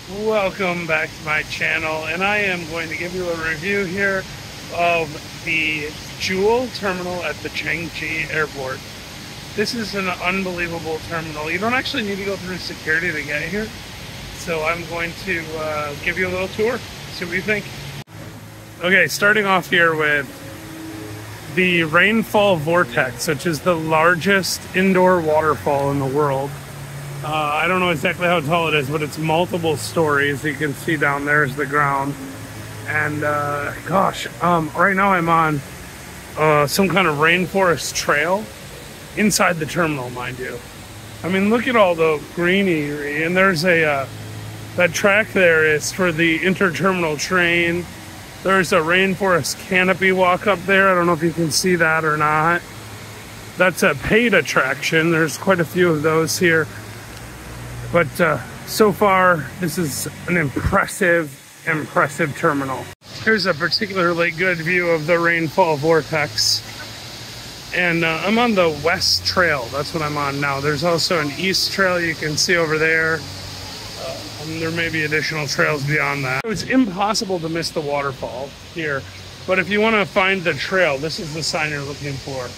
Welcome back to my channel, and I am going to give you a review here of the Jewel terminal at the Changji Airport. This is an unbelievable terminal. You don't actually need to go through security to get here, so I'm going to give you a little tour, see what you think. Okay, starting off here with the Rainfall Vortex, which is the largest indoor waterfall in the world. I don't know exactly how tall it is, but it's multiple stories. You can see down there is the ground. And right now I'm on some kind of rainforest trail inside the terminal, mind you. I mean, look at all the greenery. And there's that track there is for the interterminal train. There's a rainforest canopy walk up there. I don't know if you can see that or not. That's a paid attraction. There's quite a few of those here. But so far, this is an impressive terminal. Here's a particularly good view of the Rainfall Vortex. And I'm on the West Trail. That's what I'm on now. There's also an East Trail you can see over there. And there may be additional trails beyond that. It's impossible to miss the waterfall here. But if you want to find the trail, this is the sign you're looking for.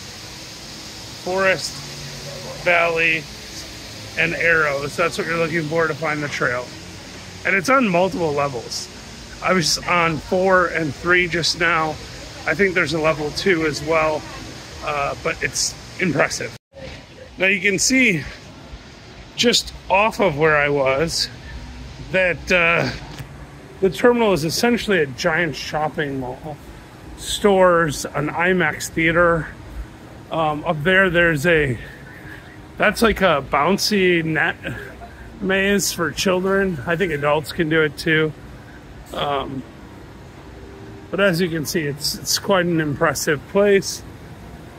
Forest, Valley, and arrows. That's what you're looking for to find the trail. And it's on multiple levels. I was on 4 and 3 just now. I think there's a level 2 as well, but it's impressive. Now you can see just off of where I was that the terminal is essentially a giant shopping mall. Stores, an IMAX theater. Up there, that's like a bouncy net maze for children. I think adults can do it too. But as you can see, it's quite an impressive place.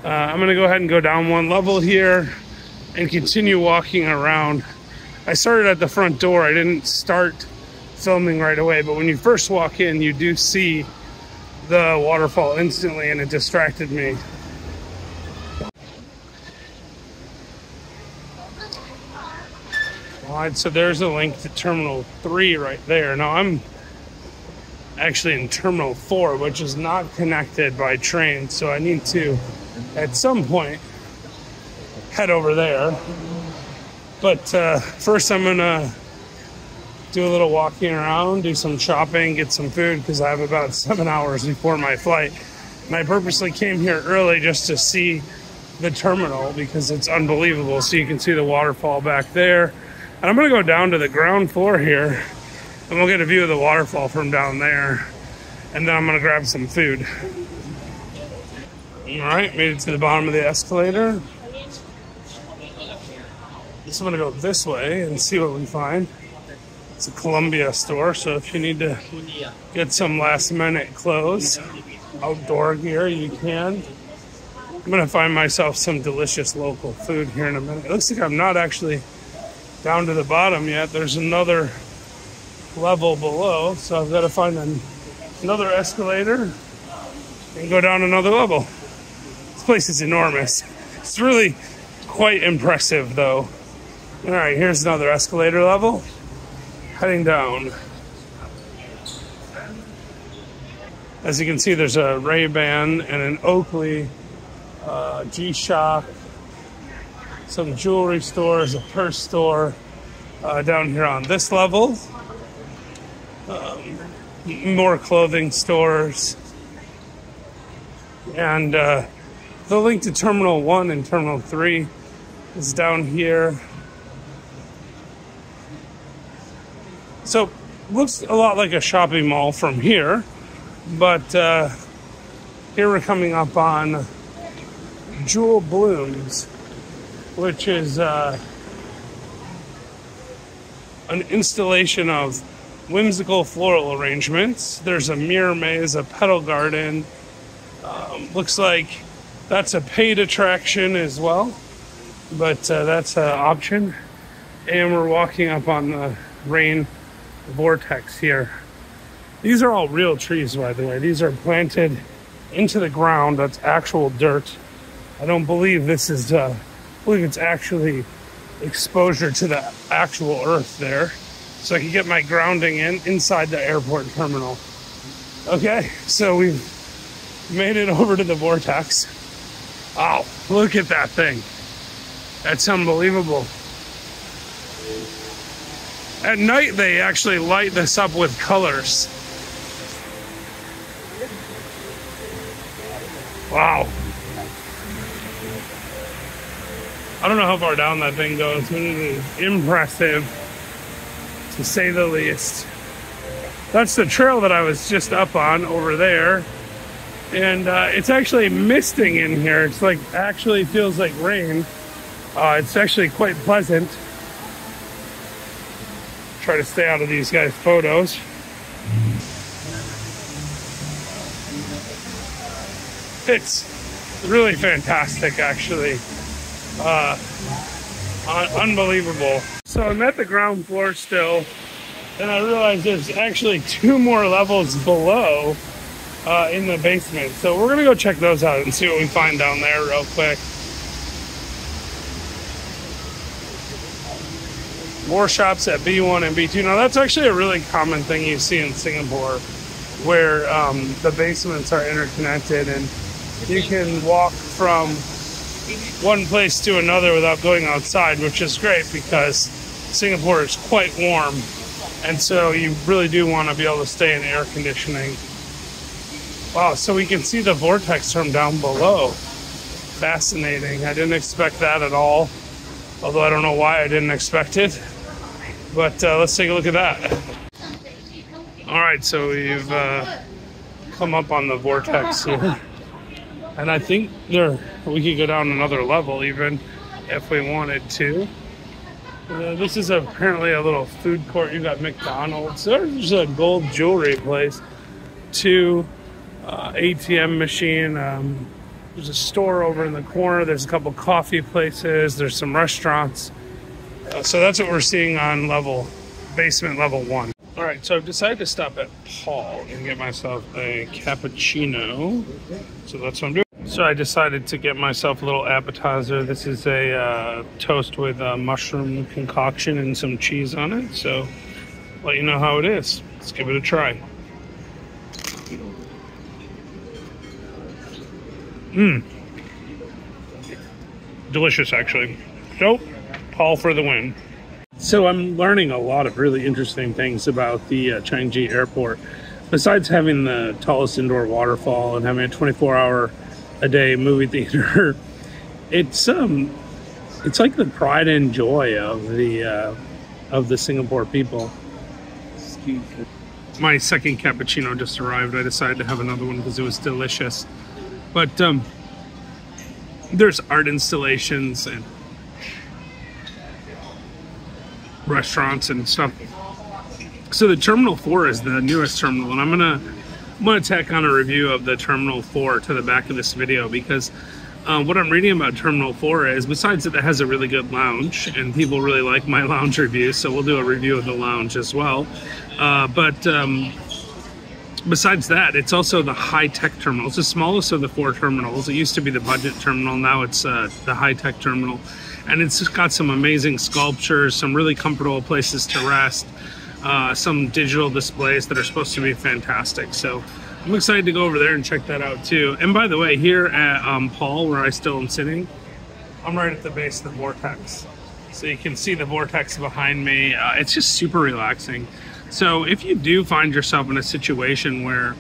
I'm gonna go ahead and go down one level here and continue walking around. I started at the front door. I didn't start filming right away, but when you first walk in, you do see the waterfall instantly, and it distracted me. Alright, so there's a link to Terminal 3 right there. Now I'm actually in Terminal 4, which is not connected by train, so I need to, at some point, head over there. But first I'm gonna do a little walking around, do some shopping, get some food, because I have about 7 hours before my flight. And I purposely came here early just to see the terminal, because it's unbelievable. So you can see the waterfall back there. And I'm gonna go down to the ground floor here, and we'll get a view of the waterfall from down there. And then I'm gonna grab some food. All right, made it to the bottom of the escalator. So I'm gonna go this way and see what we find. It's a Columbia store, so if you need to get some last minute clothes, outdoor gear, you can. I'm gonna find myself some delicious local food here in a minute. It looks like I'm not actually down to the bottom yet. There's another level below, so I've got to find another escalator and go down another level. This place is enormous. It's really quite impressive though. All right, here's another escalator level, heading down. As you can see, there's a Ray-Ban and an Oakley, G-Shock, some jewelry stores, a purse store down here on this level. More clothing stores. And the link to Terminal 1 and Terminal 3 is down here. So, looks a lot like a shopping mall from here. But here we're coming up on Jewel Blooms, which is an installation of whimsical floral arrangements. There's a mirror maze, a petal garden. Looks like that's a paid attraction as well, but that's an option. And we're walking up on the rain vortex here. These are all real trees, by the way. These are planted into the ground. That's actual dirt. I don't believe this is I believe it's actually exposure to the actual earth there. so I can get my grounding inside the airport terminal. Okay, so we've made it over to the vortex. Wow, look at that thing. That's unbelievable. At night, they actually light this up with colors. Wow. I don't know how far down that thing goes, but it is impressive, to say the least. That's the trail that I was just up on over there. And it's actually misting in here. It's like, actually feels like rain. It's actually quite pleasant. Try to stay out of these guys' photos. It's really fantastic, actually. Unbelievable. So I'm at the ground floor still, and I realized there's actually 2 more levels below in the basement. So we're gonna go check those out and see what we find down there real quick. More shops at B1 and B2. Now that's actually a really common thing you see in Singapore, where the basements are interconnected and you can walk from one place to another without going outside, which is great because Singapore is quite warm, and so you really do want to be able to stay in air conditioning. Wow, so we can see the vortex from down below. Fascinating. I didn't expect that at all, although I don't know why I didn't expect it. But let's take a look at that. All right, so we've come up on the vortex here. And I think we could go down another level even if we wanted to. This is apparently a little food court. You got McDonald's. There's a gold jewelry place. 2 ATM machine. There's a store over in the corner. There's a couple coffee places. There's some restaurants. So that's what we're seeing on basement level 1. All right, so I've decided to stop at Paul and get myself a cappuccino. So that's what I'm doing. So I decided to get myself a little appetizer. This is a toast with a mushroom concoction and some cheese on it. So let you know how it is. Let's give it a try. Delicious, actually. So, Paul for the win. So I'm learning a lot of really interesting things about the Changi Airport. Besides having the tallest indoor waterfall and having a 24-hour-a-day movie theater, it's like the pride and joy of the Singapore people. Excuse me. My second cappuccino just arrived. I decided to have another one because it was delicious. But there's art installations and restaurants and stuff. So the Terminal 4 is the newest terminal, and I'm gonna tack on a review of the Terminal 4 to the back of this video, because what I'm reading about Terminal 4 is, besides that it has a really good lounge, and people really like my lounge reviews, so we'll do a review of the lounge as well. Besides that, it's also the high-tech terminal. It's the smallest of the 4 terminals. It used to be the budget terminal. Now it's the high-tech terminal. And it's got some amazing sculptures, some really comfortable places to rest, some digital displays that are supposed to be fantastic. So I'm excited to go over there and check that out too. And by the way, here at Paul, where I still am sitting, I'm right at the base of the vortex. So you can see the vortex behind me. It's just super relaxing. So if you do find yourself in a situation where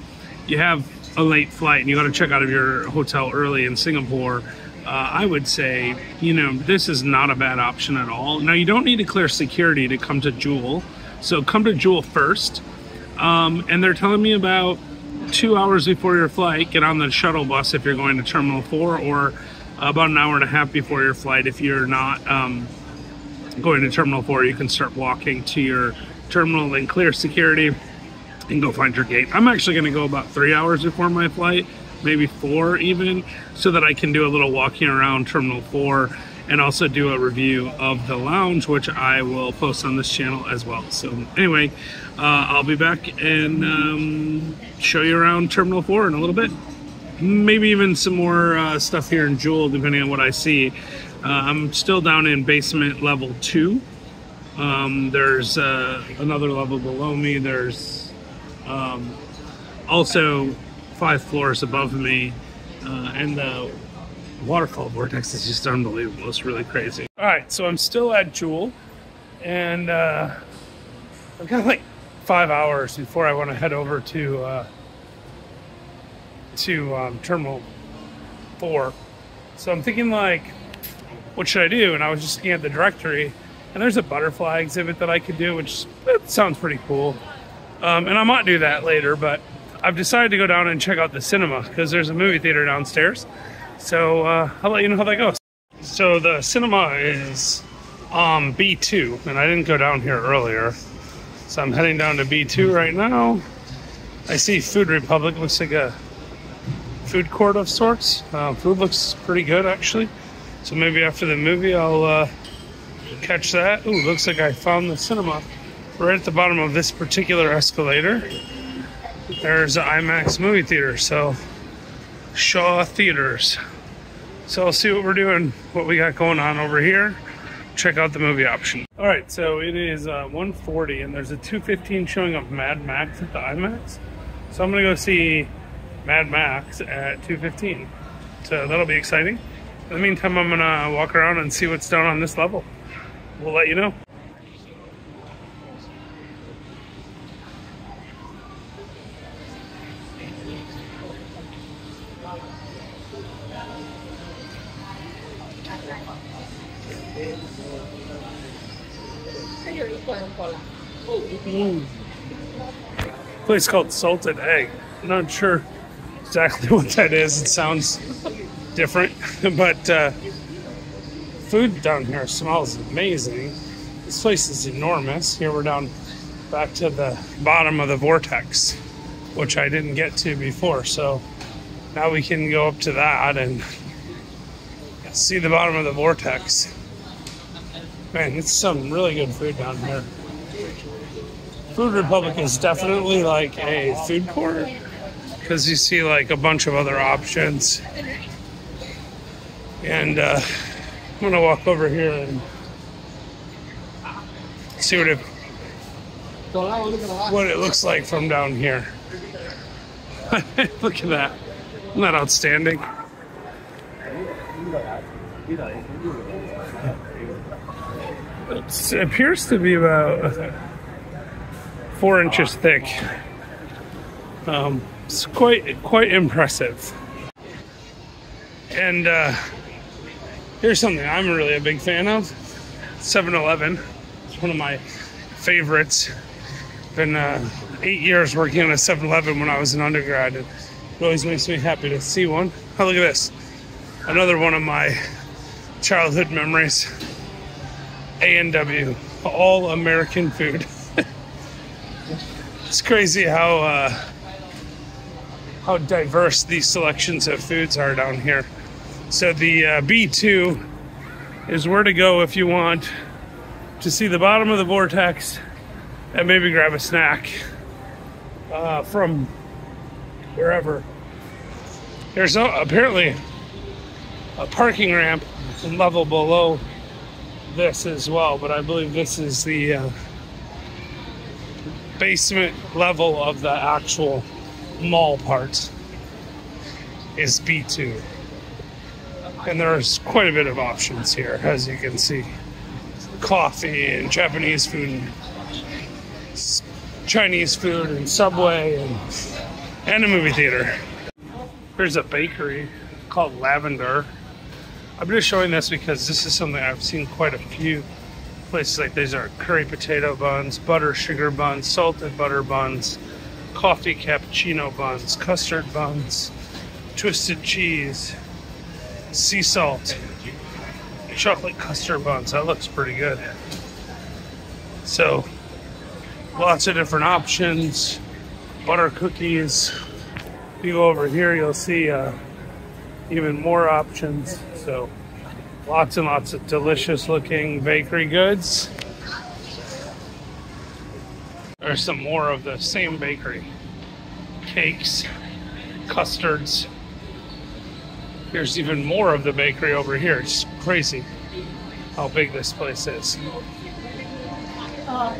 you have a late flight and you got to check out of your hotel early in Singapore, I would say, this is not a bad option at all. Now, you don't need to clear security to come to Jewel. So come to Jewel first. And they're telling me about 2 hours before your flight, get on the shuttle bus if you're going to Terminal 4, or about an hour and a half before your flight. If you're not going to Terminal 4, you can start walking to your terminal and clear security and go find your gate. I'm actually going to go about 3 hours before my flight, maybe 4 even, so that I can do a little walking around Terminal 4 and also do a review of the lounge, which I will post on this channel as well. So anyway, I'll be back and show you around Terminal 4 in a little bit. Maybe even some more stuff here in Jewel, depending on what I see. I'm still down in basement level 2. There's another level below me. There's also 5 floors above me, and the waterfall vortex is just unbelievable. It's really crazy. All right, so I'm still at Jewel, and I've got like 5 hours before I want to head over to Terminal 4. So I'm thinking, like, what should I do? And I was just looking at the directory, and there's a butterfly exhibit that I could do, which sounds pretty cool. And I might do that later, but I've decided to go down and check out the cinema because there's a movie theater downstairs. So I'll let you know how that goes. So the cinema is B2, and I didn't go down here earlier. So I'm heading down to B2 right now. I see Food Republic. Looks like a food court of sorts. Food looks pretty good, actually. So maybe after the movie, I'll catch that. Ooh, looks like I found the cinema right at the bottom of this particular escalator. There's an IMAX movie theater, so Shaw Theaters. So I'll see what we're doing, what we got going on over here. Check out the movie option. All right, so it is 1:40, and there's a 2:15 showing of Mad Max at the IMAX. So I'm gonna go see Mad Max at 2:15. So that'll be exciting. In the meantime, I'm gonna walk around and see what's down on this level. We'll let you know. Place called Salted Egg. I'm not sure exactly what that is. It sounds different, but food down here smells amazing. This place is enormous. Here we're down back to the bottom of the vortex, which I didn't get to before. So now we can go up to that and see the bottom of the vortex. Man, it's some really good food down here. Food Republic is definitely like a food court because you see like a bunch of other options. And I'm gonna walk over here and see what it looks like from down here. Look at that. Isn't that outstanding? It appears to be about 4 inches thick. It's quite impressive. And here's something I'm really a big fan of. 7-Eleven. It's one of my favorites. Been 8 years working on a 7-Eleven when I was an undergrad. It always makes me happy to see one. Oh, look at this. Another one of my childhood memories. A&W, all American food. It's crazy how diverse these selections of foods are down here. So the B2 is where to go if you want to see the bottom of the vortex and maybe grab a snack from wherever. There's apparently a parking ramp level below this as well, but I believe this is the basement level of the actual mall part is B2. And there's quite a bit of options here, as you can see. Coffee and Japanese food and Chinese food and Subway and a movie theater. Here's a bakery called Lavender. I'm just showing this because this is something I've seen quite a few places. Like these are curry potato buns, butter sugar buns, salted butter buns, coffee cappuccino buns, custard buns, twisted cheese, sea salt, chocolate custard buns. That looks pretty good. So lots of different options. Butter cookies. If you go over here, you'll see even more options. So lots and lots of delicious looking bakery goods. There's some more of the same bakery. Cakes, custards. There's even more of the bakery over here. It's crazy how big this place is. We'll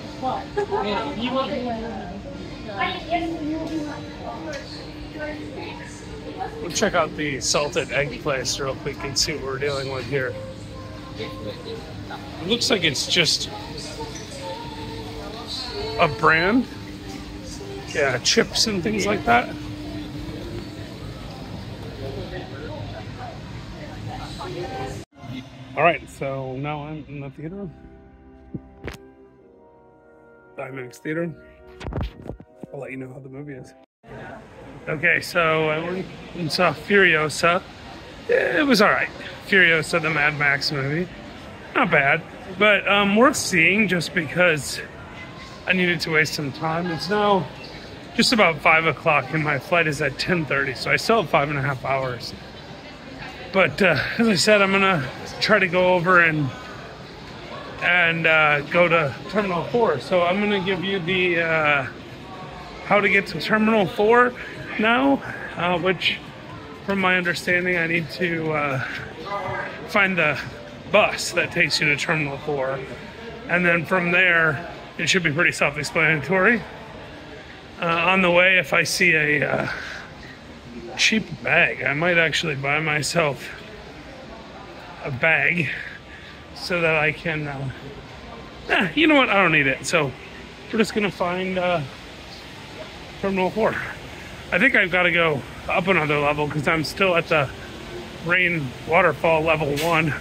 check out the salted egg place real quick and see what we're dealing with here. It looks like it's just a brand. Yeah, chips and things like that. All right, so now I'm in the theater. IMAX theater. I'll let you know how the movie is. Okay, so I went and saw Furiosa. It was all right. Furiosa, the Mad Max movie. Not bad, but worth seeing just because I needed to waste some time. It's now just about 5 o'clock and my flight is at 10:30, so I still have 5.5 hours. But as I said, I'm gonna try to go over and go to Terminal 4. So I'm gonna give you the how to get to Terminal 4 now, which from my understanding I need to find the bus that takes you to Terminal 4, and then from there it should be pretty self-explanatory. On the way, if I see a cheap bag, I might actually buy myself a bag so that I can you know what, I don't need it, so we're just gonna find Terminal 4. I think I've got to go up another level because I'm still at the rain waterfall level 1,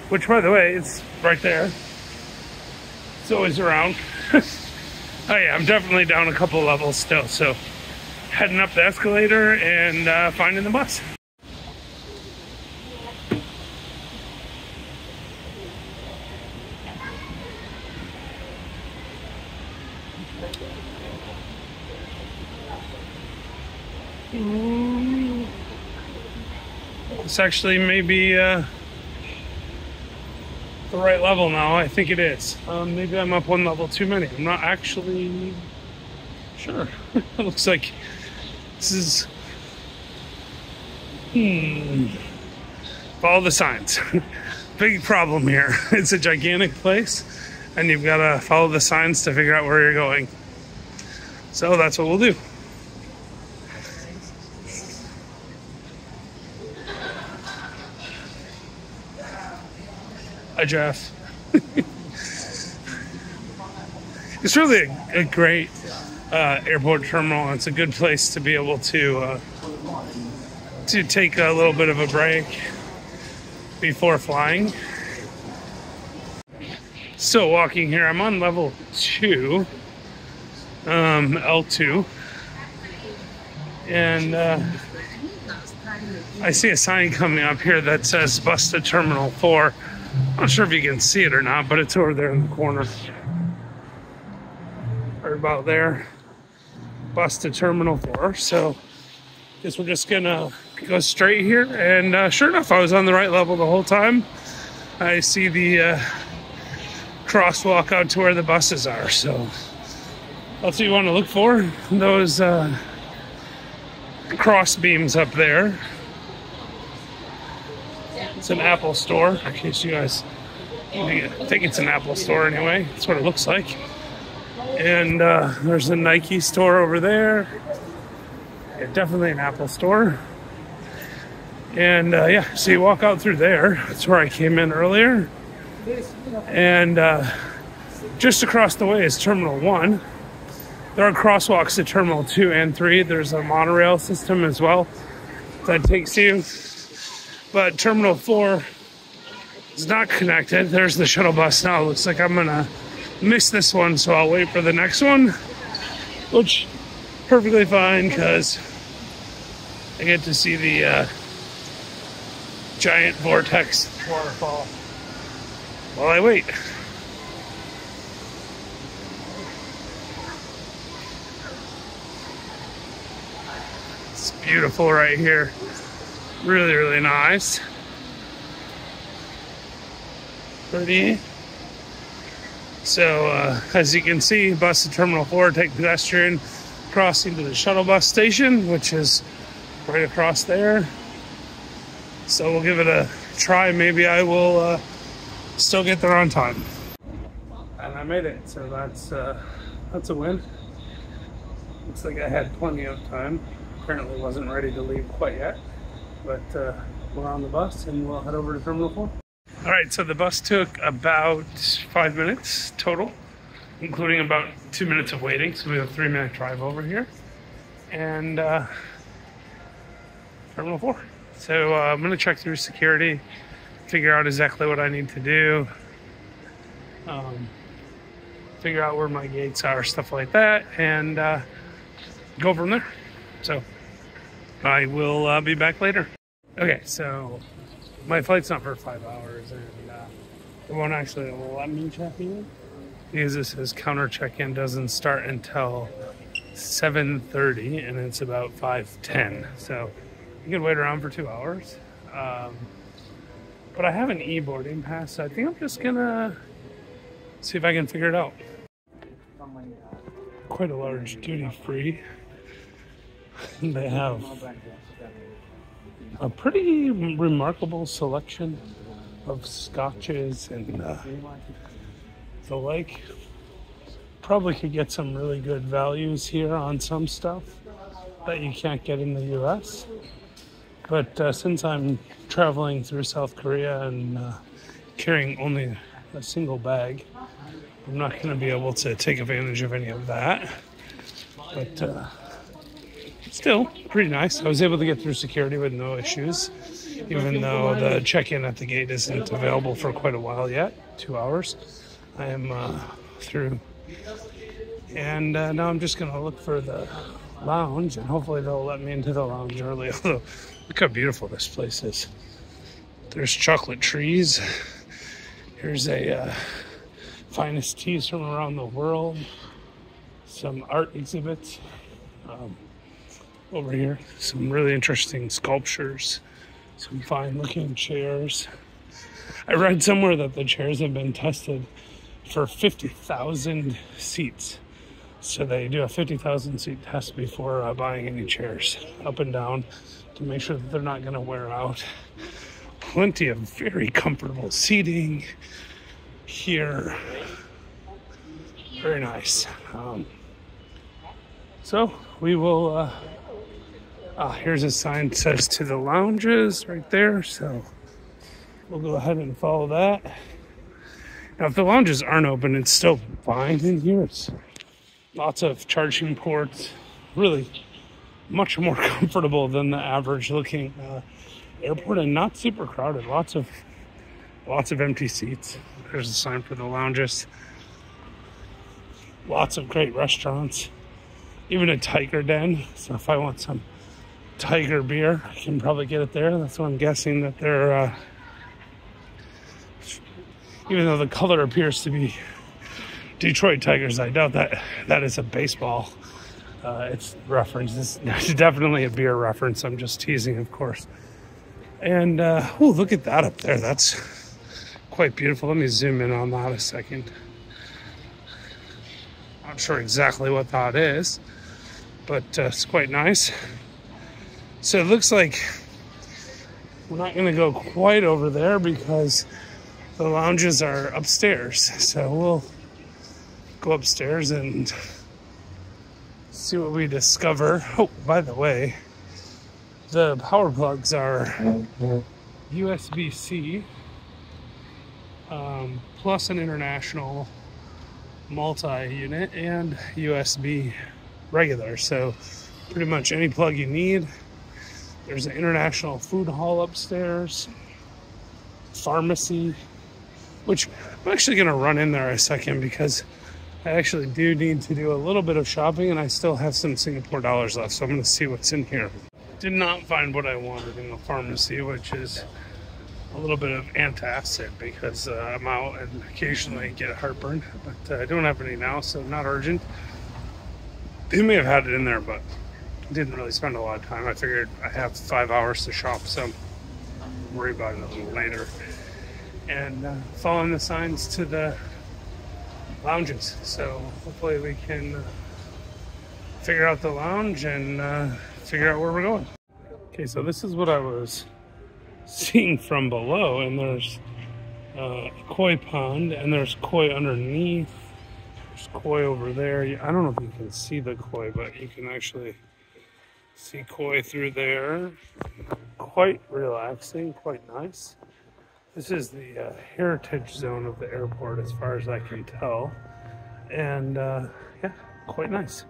which, by the way, is right there. It's always around. Oh yeah, I'm definitely down a couple levels still, so heading up the escalator and finding the bus. It's actually maybe the right level now. I think it is. Maybe I'm up one level too many. I'm not actually sure. It looks like this is... Follow the signs. Big problem here. It's a gigantic place, and you've got to follow the signs to figure out where you're going. So that's what we'll do. Hi, Jeff. It's really a great airport terminal. It's a good place to be able to take a little bit of a break before flying. Still walking here. I'm on level 2, L2, and I see a sign coming up here that says bus to Terminal 4. I'm not sure if you can see it or not, but it's over there in the corner. Right about there. Bus to Terminal 4. So guess we're just gonna go straight here. And sure enough, I was on the right level the whole time. I see the crosswalk out to where the buses are. So that's what you want to look for. Those cross beams up there. It's an Apple store, in case you guys think it's an Apple store anyway. That's what it looks like. And there's a Nike store over there. Yeah, definitely an Apple store. And yeah, so you walk out through there. That's where I came in earlier. And just across the way is Terminal 1. There are crosswalks to Terminal 2 and 3. There's a monorail system as well that takes you. But Terminal 4 is not connected. There's the shuttle bus now. Looks like I'm gonna miss this one, so I'll wait for the next one, which perfectly fine because I get to see the giant vortex waterfall while I wait. It's beautiful right here. Really, really nice. Pretty. So, as you can see, bus to Terminal 4, take pedestrian crossing to the shuttle bus station, which is right across there. So we'll give it a try. Maybe I will still get there on time. And I made it, so that's a win. Looks like I had plenty of time. Apparently wasn't ready to leave quite yet, but we're on the bus and we'll head over to Terminal 4. All right, so the bus took about 5 minutes total, including about 2 minutes of waiting. So we have a 3-minute drive over here, and Terminal 4. So I'm gonna check through security, figure out exactly what I need to do, figure out where my gates are, stuff like that, and go from there. So I will be back later. Okay, so my flight's not for 5 hours, and it won't actually let me check in because it says counter check-in doesn't start until 7:30, and it's about 5:10. So you could wait around for 2 hours. But I have an e-boarding pass, so I think I'm just gonna see if I can figure it out. Quite a large duty-free. They have a pretty remarkable selection of scotches and the like. Probably could get some really good values here on some stuff that you can't get in the US. But since I'm traveling through South Korea and carrying only a single bag, I'm not going to be able to take advantage of any of that. But still, pretty nice. I was able to get through security with no issues, even though the check-in at the gate isn't available for quite a while yet, 2 hours. I am through. And now I'm just going to look for the lounge, and hopefully they'll let me into the lounge early. Although, look how beautiful this place is. There's chocolate trees. Here's a finest teas from around the world. Some art exhibits. Over here, some really interesting sculptures. Some fine looking chairs. I read somewhere that the chairs have been tested for 50,000 seats. So they do a 50,000 seat test before buying any chairs, up and down, to make sure that they're not going to wear out. Plenty of very comfortable seating here. Very nice. So we will, here's a sign that says to the lounges right there. So we'll go ahead and follow that. Now, if the lounges aren't open, it's still fine in here. It's lots of charging ports, really much more comfortable than the average looking airport, and not super crowded. Lots of empty seats. There's a sign for the lounges. Lots of great restaurants, even a Tiger Den. So if I want some Tiger beer, I can probably get it there. That's what I'm guessing that they're, even though the color appears to be Detroit Tigers, I doubt that is a baseball it's reference. It's definitely a beer reference. I'm just teasing, of course. And oh, look at that up there. That's quite beautiful. Let me zoom in on that a second. Not sure exactly what that is, but it's quite nice. So it looks like we're not going to go quite over there because the lounges are upstairs. So we'll go upstairs and see what we discover. Oh, by the way, the power plugs are USB-C plus an international multi-unit and USB regular. So pretty much any plug you need. There's an international food hall upstairs, pharmacy, which I'm actually going to run in there a second because I actually do need to do a little bit of shopping, and I still have some Singapore dollars left, so I'm going to see what's in here. Did not find what I wanted in the pharmacy, which is a little bit of antacid because I'm out and occasionally get heartburn, but I don't have any now, so not urgent. They may have had it in there, but didn't really spend a lot of time. I figured I have 5 hours to shop, so I'll worry about it a little later. And following the signs to the lounges, so hopefully we can figure out the lounge and figure out where we're going. Okay, so this is what I was seeing from below, and there's a koi pond, and there's koi underneath There's koi over there. I don't know if you can see the koi, but you can actually see koi through there. Quite relaxing, quite nice. This is the heritage zone of the airport as far as I can tell. And yeah, quite nice.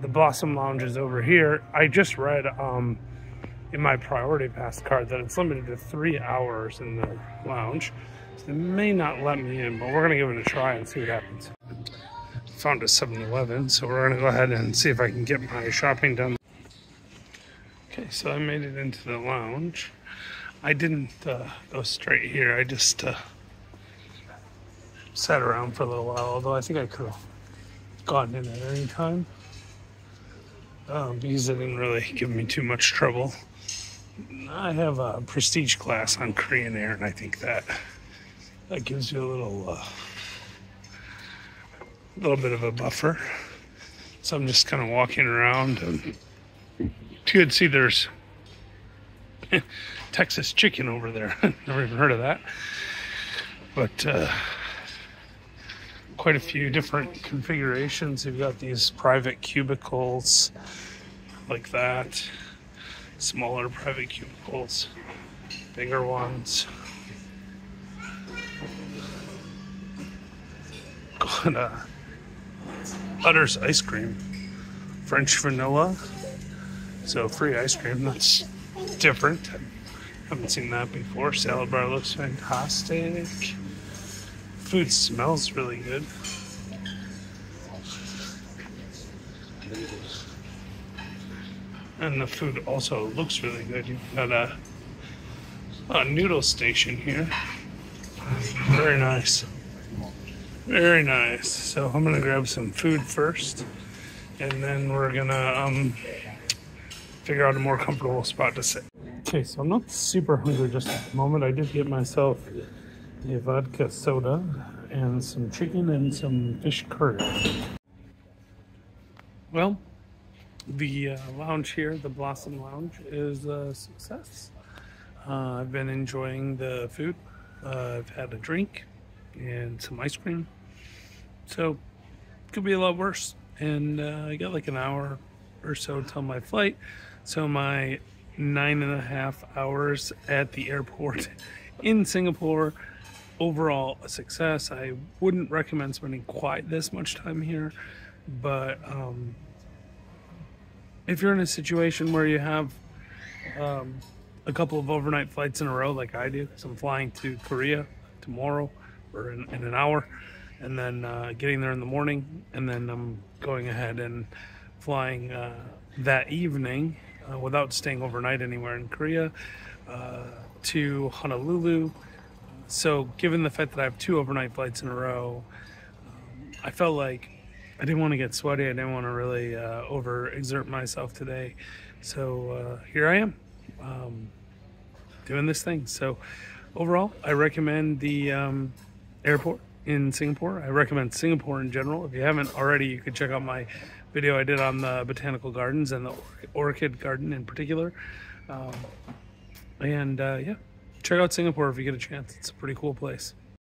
The Blossom Lounge is over here. I just read in my Priority Pass card that it's limited to 3 hours in the lounge. So they may not let me in, but we're gonna give it a try and see what happens. Found a 7-Eleven, so we're gonna go ahead and see if I can get my shopping done. Okay, so I made it into the lounge. I didn't go straight here. I just sat around for a little while, although I think I could have gotten in at any time because it didn't really give me too much trouble. I have a prestige class on Korean Air, and I think that gives you a little bit of a buffer. So I'm just kind of walking around, and you could see there's Texas chicken over there. Never even heard of that. But quite a few different configurations. You've got these private cubicles like that. Smaller private cubicles. Bigger ones. Got Utter's ice cream. French vanilla. So free ice cream. That's different. Haven't seen that before. Salad bar looks fantastic. Food smells really good. And the food also looks really good. You've got a noodle station here. Very nice. Very nice. So I'm gonna grab some food first, and then we're gonna figure out a more comfortable spot to sit. Okay, so I'm not super hungry just at the moment. I did get myself a vodka soda and some chicken and some fish curry. Well, the lounge here, the Blossom Lounge, is a success. I've been enjoying the food. I've had a drink and some ice cream. So, could be a lot worse. And I got like an hour or so till my flight. So my 9.5 hours at the airport in Singapore, overall a success. I wouldn't recommend spending quite this much time here, but if you're in a situation where you have a couple of overnight flights in a row like I do, because I'm flying to Korea tomorrow or in an hour, and then getting there in the morning, and then I'm going ahead and flying that evening without staying overnight anywhere in Korea to Honolulu. So given the fact that I have 2 overnight flights in a row, I felt like I didn't want to get sweaty. I didn't want to really overexert myself today. So here I am doing this thing. So overall, I recommend the airport in Singapore. I recommend Singapore in general. If you haven't already, you could check out my video I did on the botanical gardens and the orchid garden in particular. Yeah, check out Singapore if you get a chance. It's a pretty cool place.